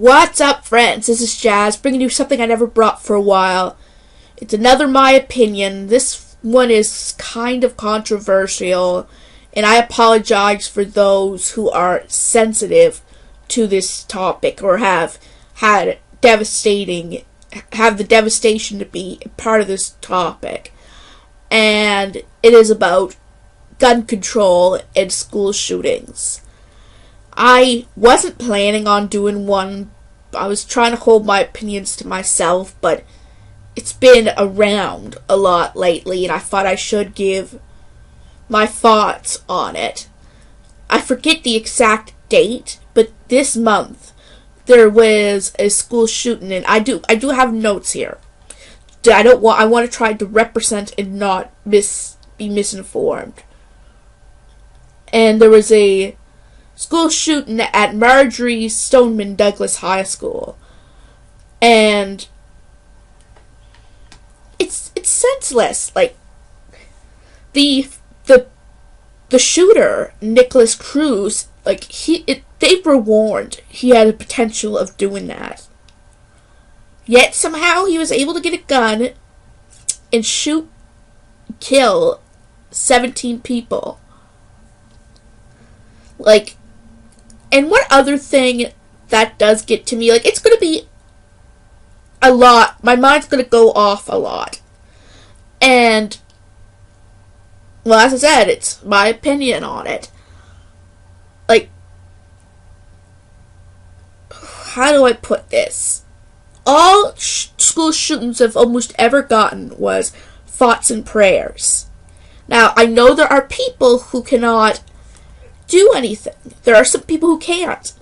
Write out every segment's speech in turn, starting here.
What's up, friends? This is Jazz, bringing you something I never brought for a while. It's another my opinion. This one is kind of controversial, and I apologize for those who are sensitive to this topic or have the devastation to be part of this topic. And it is about gun control and school shootings. I wasn't planning on doing one. I was trying to hold my opinions to myself, but it's been around a lot lately, and I thought I should give my thoughts on it. I forget the exact date, but this month there was a school shooting, and I do have notes here. I want to try to represent and not be misinformed. And there was a school shooting at Marjorie Stoneman Douglas High School, and it's senseless. Like the shooter, Nicholas Cruz, they were warned he had the potential of doing that. Yet somehow he was able to get a gun and kill 17 people. And one other thing that does get to me, it's going to be a lot. My mind's going to go off a lot. And, well, as I said, it's my opinion on it. How do I put this? All school shootings I've almost ever gotten was thoughts and prayers. Now, I know there are people who cannot do anything. There are some people who can't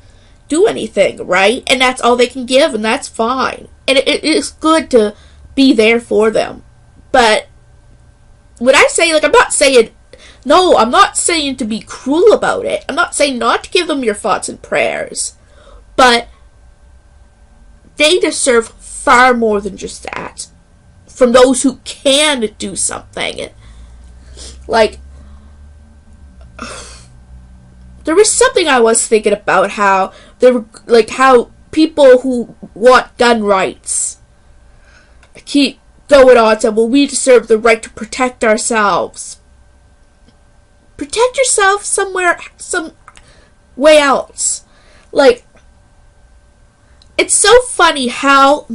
do anything, right? And that's all they can give, and that's fine. And it is good to be there for them. But when I say, I'm not saying to be cruel about it. I'm not saying not to give them your thoughts and prayers. But they deserve far more than just that from those who can do something. There was something I was thinking about how people who want gun rights keep going on saying, well, we deserve the right to protect ourselves. Protect yourself some way else. It's so funny how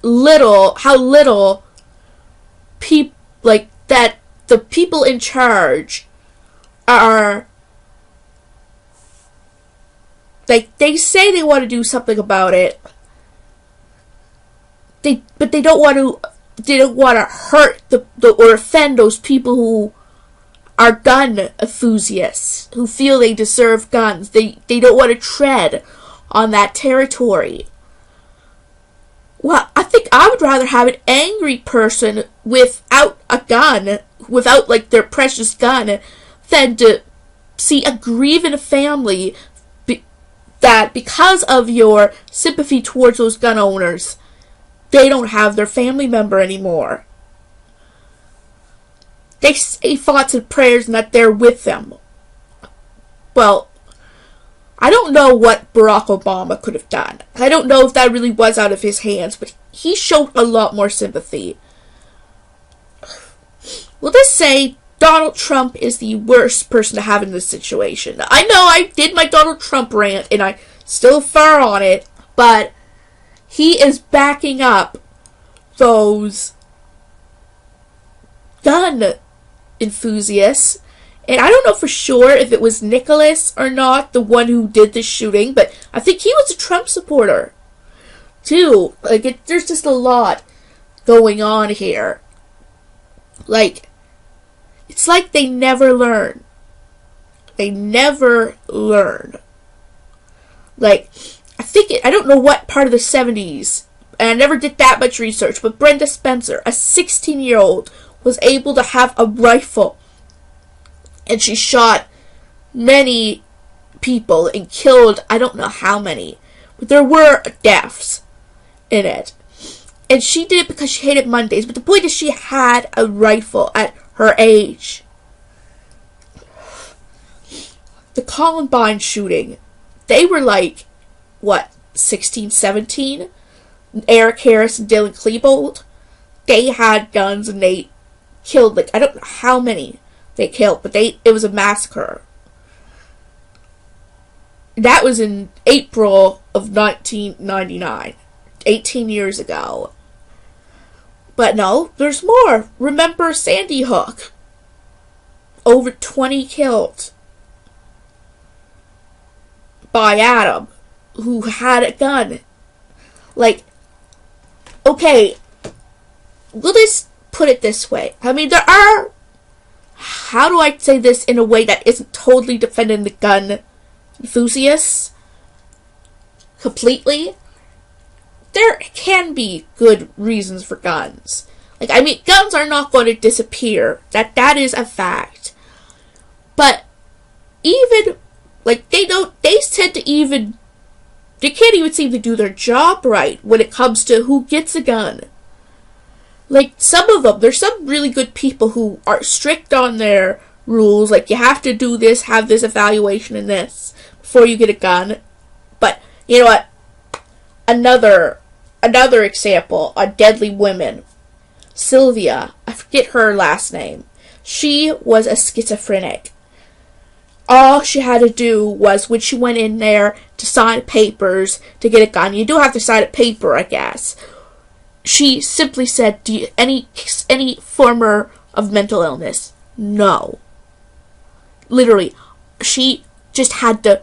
little people, that the people in charge are, they say they want to do something about it, but they don't want to hurt or offend those people who are gun enthusiasts, who feel they deserve guns. They don't want to tread on that territory. Well, I think I would rather have an angry person without a gun, without their precious gun, than to see a grieving family that because of your sympathy towards those gun owners, they don't have their family member anymore. They say thoughts and prayers and that they're with them. Well, I don't know what Barack Obama could have done. I don't know if that really was out of his hands, but he showed a lot more sympathy. Will this say Donald Trump is the worst person to have in this situation? I know I did my Donald Trump rant, and I still far on it, but he is backing up those gun enthusiasts. And I don't know for sure if it was Nicholas or not, the one who did the shooting, but I think he was a Trump supporter, too. There's just a lot going on here. It's like they never learn. They never learn. I don't know what part of the 70s, and I never did that much research, but Brenda Spencer, a 16-year-old, was able to have a rifle, and she shot many people and killed, I don't know how many, but there were deaths in it. And she did it because she hated Mondays, but the point is she had a rifle at her age. The Columbine shooting, they were 16, 17. Eric Harris and Dylan Klebold, they had guns and they killed, like, I don't know how many they killed, but it was a massacre. That was in April of 1999, 18 years ago. But no, there's more. Remember Sandy Hook? Over 20 killed by Adam, who had a gun. Like, okay, we'll just put it this way. I mean, there are, how do I say this in a way that isn't totally defending the gun enthusiasts completely? There can be good reasons for guns. Like, I mean, guns are not going to disappear. That is a fact. But even, like, they tend to even, they can't even seem to do their job right when it comes to who gets a gun. Like, some of them, there's some really good people who are strict on their rules. Like, you have to do this, have this evaluation and this before you get a gun. But, you know what? Another example on deadly women. Sylvia, I forget her last name. She was a schizophrenic. All she had to do was, when she went in there to sign papers to get a gun, you do have to sign a paper, I guess. She simply said, "Do you, any form of mental illness?" No. Literally, she just had to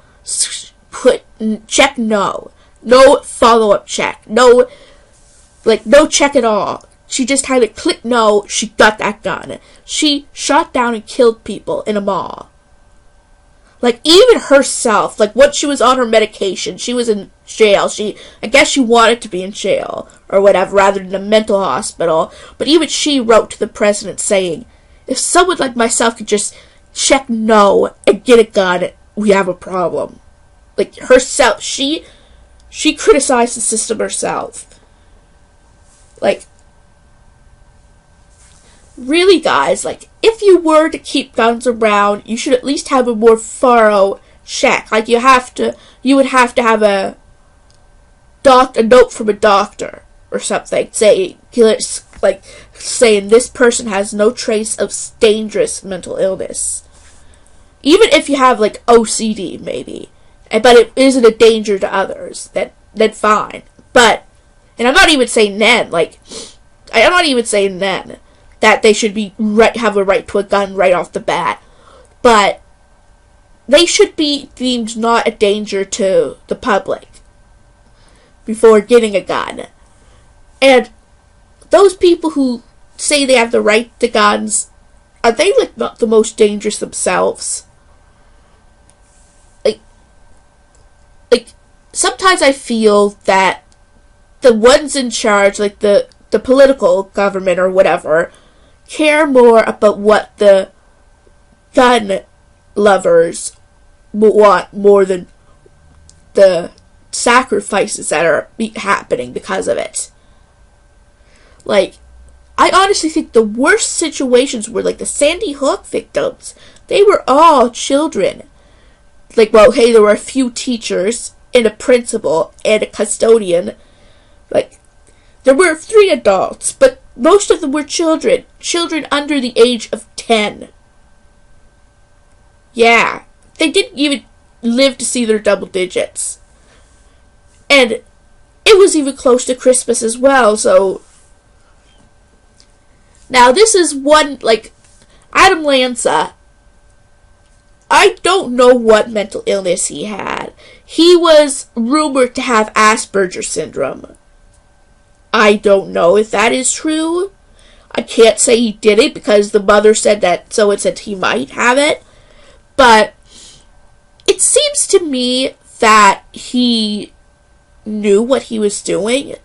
check no. No follow-up check. No check at all. She just had to click no, she got that gun. She shot down and killed people in a mall. Like, even herself, like, when she was on her medication, she was in jail. I guess she wanted to be in jail, or whatever, rather than a mental hospital. But even she wrote to the president saying, if someone like myself could just check no and get a gun, we have a problem. Like, herself, she criticized the system herself. Like, really, guys, like, if you were to keep guns around, you should at least have a more thorough check. Like, you would have to have a note from a doctor or something saying this person has no trace of dangerous mental illness. Even if you have, like, OCD, maybe, but it isn't a danger to others, then fine. But, and I'm not even saying then, that they should have a right to a gun right off the bat. But they should be deemed not a danger to the public before getting a gun. And those people who say they have the right to guns, are they, like, not the most dangerous themselves? Like, sometimes I feel that the ones in charge, like the political government or whatever, care more about what the gun lovers want more than the sacrifices that are happening because of it. Like, I honestly think the worst situations were, like, the Sandy Hook victims. They were all children. Like, well, hey, there were a few teachers and a principal and a custodian. Like, there were 3 adults, but most of them were children. Children under the age of 10. Yeah. They didn't even live to see their double digits. And it was even close to Christmas as well, so... Now, this is one, like, Adam Lanza. I don't know what mental illness he had. He was rumored to have Asperger's syndrome. I don't know if that is true. I can't say he did it because the mother said that, so it said he might have it. But it seems to me that he knew what he was doing.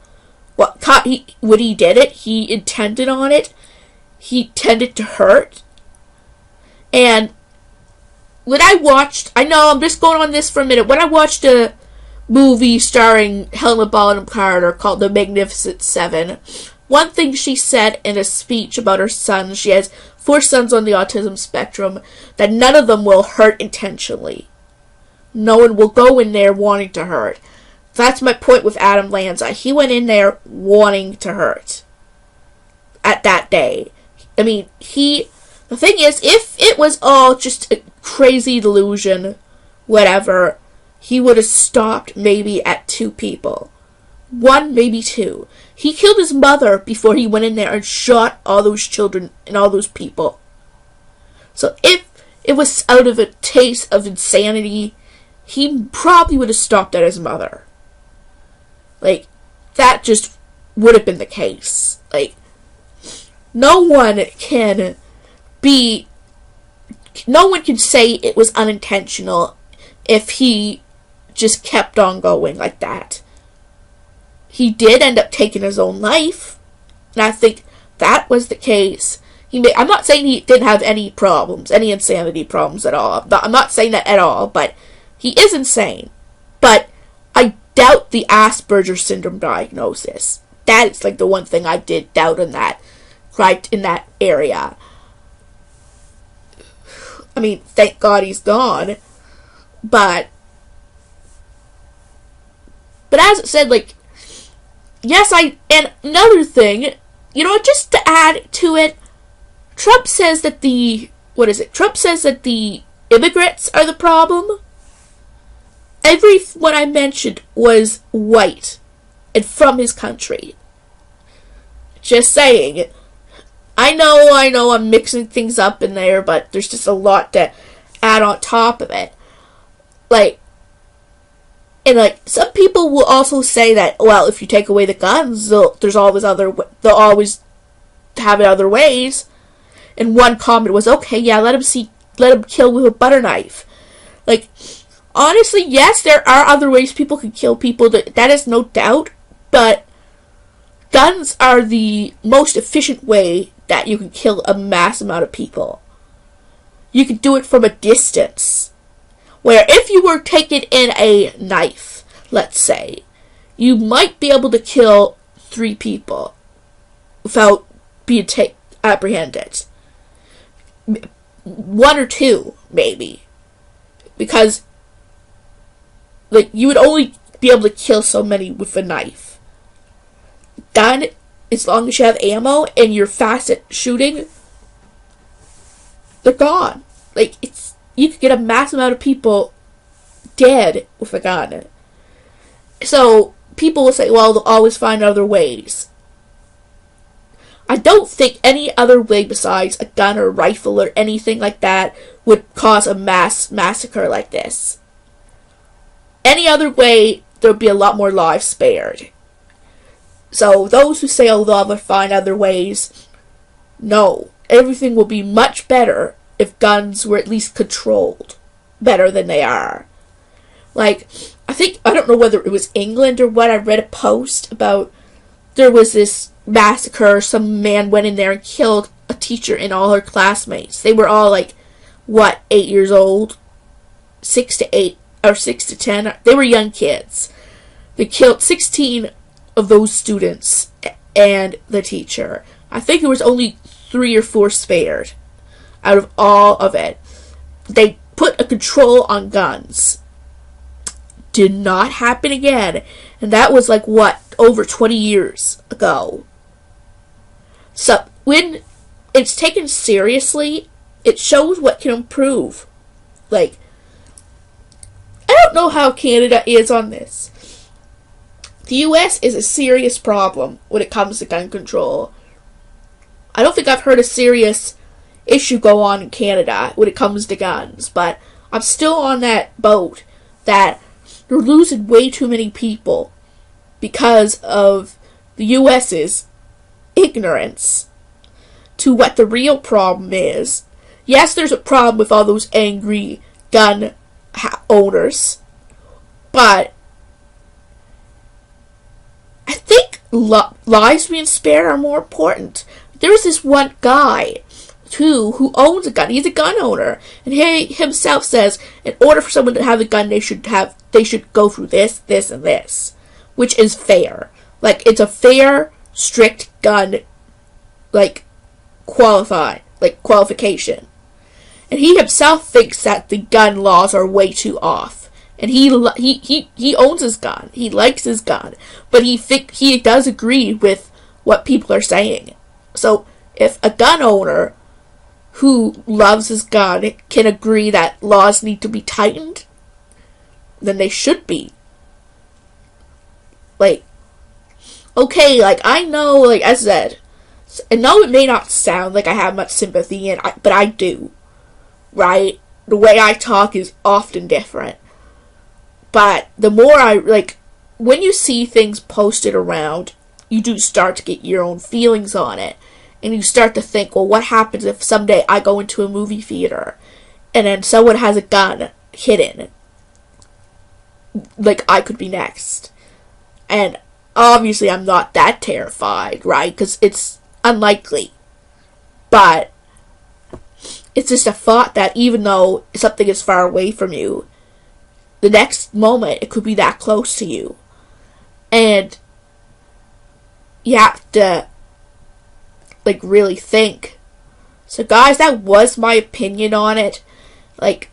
When he did it, he intended on it. He tended to hurt. And when I know I'm just going on this for a minute, when I watched a movie starring Helena Bonham Carter called The Magnificent Seven, one thing she said in a speech about her sons, she has 4 sons on the autism spectrum, that none of them will hurt intentionally. No one will go in there wanting to hurt. That's my point with Adam Lanza. He went in there wanting to hurt. At that day. I mean, the thing is, if it was all just a crazy delusion, whatever, he would have stopped maybe at 2 people. 1, maybe 2. He killed his mother before he went in there and shot all those children and all those people. So if it was out of a taste of insanity, he probably would have stopped at his mother. Like, that just would have been the case. Like, no one can say it was unintentional if he just kept on going like that. He did end up taking his own life, and I think that was the case. I'm not saying he didn't have any problems, any insanity problems at all. I'm not saying that at all, but he is insane. But I doubt the Asperger's syndrome diagnosis. That is like the one thing I did doubt in that, right in that area. I mean, thank God he's gone. But as it said, like, yes, and another thing, just to add to it, Trump says that Trump says that the immigrants are the problem. Everyone I mentioned was white and from his country. Just saying. I know I'm mixing things up in there, but there's just a lot to add on top of it. Some people will also say that, well, if you take away the guns, they'll always have it other ways. And one comment was, okay, yeah, let him kill with a butter knife. Like, honestly, yes, there are other ways people can kill people, that is no doubt, but guns are the most efficient way that you can kill a mass amount of people. You can do it from a distance. Where if you were taken in a knife, let's say, you might be able to kill 3 people without being apprehended. 1 or 2, maybe. Because, you would only be able to kill so many with a knife. Gun, as long as you have ammo and you're fast at shooting, they're gone. You could get a mass amount of people dead with a gun. So, people will say, well, they'll always find other ways. I don't think any other way besides a gun or a rifle or anything like that would cause a mass massacre like this. Any other way, there would be a lot more lives spared. So, those who say, oh, they'll find other ways, no. Everything will be much better if guns were at least controlled better than they are. I don't know whether it was England or what, I read a post about there was this massacre, some man went in there and killed a teacher and all her classmates. They were all 8 years old? 6 to 8, or 6 to 10. They were young kids. They killed 16 of those students and the teacher. I think there was only 3 or 4 spared out of all of it. They put a control on guns. Did not happen again. And that was over 20 years ago. So, when it's taken seriously, it shows what can improve. I don't know how Canada is on this. The US is a serious problem when it comes to gun control. I don't think I've heard a serious issue go on in Canada when it comes to guns, but I'm still on that boat that they're losing way too many people because of the US's ignorance to what the real problem is. Yes, there's a problem with all those angry gun owners, but I think lives being spared are more important. There's this one guy who owns a gun. He's a gun owner, and he himself says in order for someone to have a gun, they should go through this, this, and this, which is fair. It's a fair, strict gun, qualification. And he himself thinks that the gun laws are way too off. and he owns his gun. He likes his gun, but he does agree with what people are saying. So if a gun owner who loves his gun can agree that laws need to be tightened, then they should be. Like, okay, like, I know, like I said, and no, it may not sound like I have much sympathy, but I do, right? The way I talk is often different. But the more when you see things posted around, you do start to get your own feelings on it. And you start to think, well, what happens if someday I go into a movie theater and then someone has a gun hidden? Like, I could be next. And obviously I'm not that terrified, right? Because it's unlikely. But it's just a thought that even though something is far away from you, the next moment it could be that close to you. And you have to really think. So guys, that was my opinion on it. Like,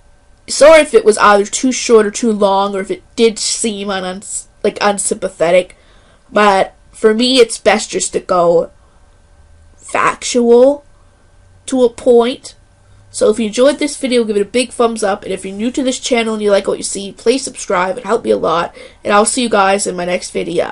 sorry if it was either too short or too long, or if it did seem unsympathetic, but for me it's best just to go factual to a point. So if you enjoyed this video, give it a big thumbs up, and if you're new to this channel and you like what you see, please subscribe. It helped me a lot, and I'll see you guys in my next video.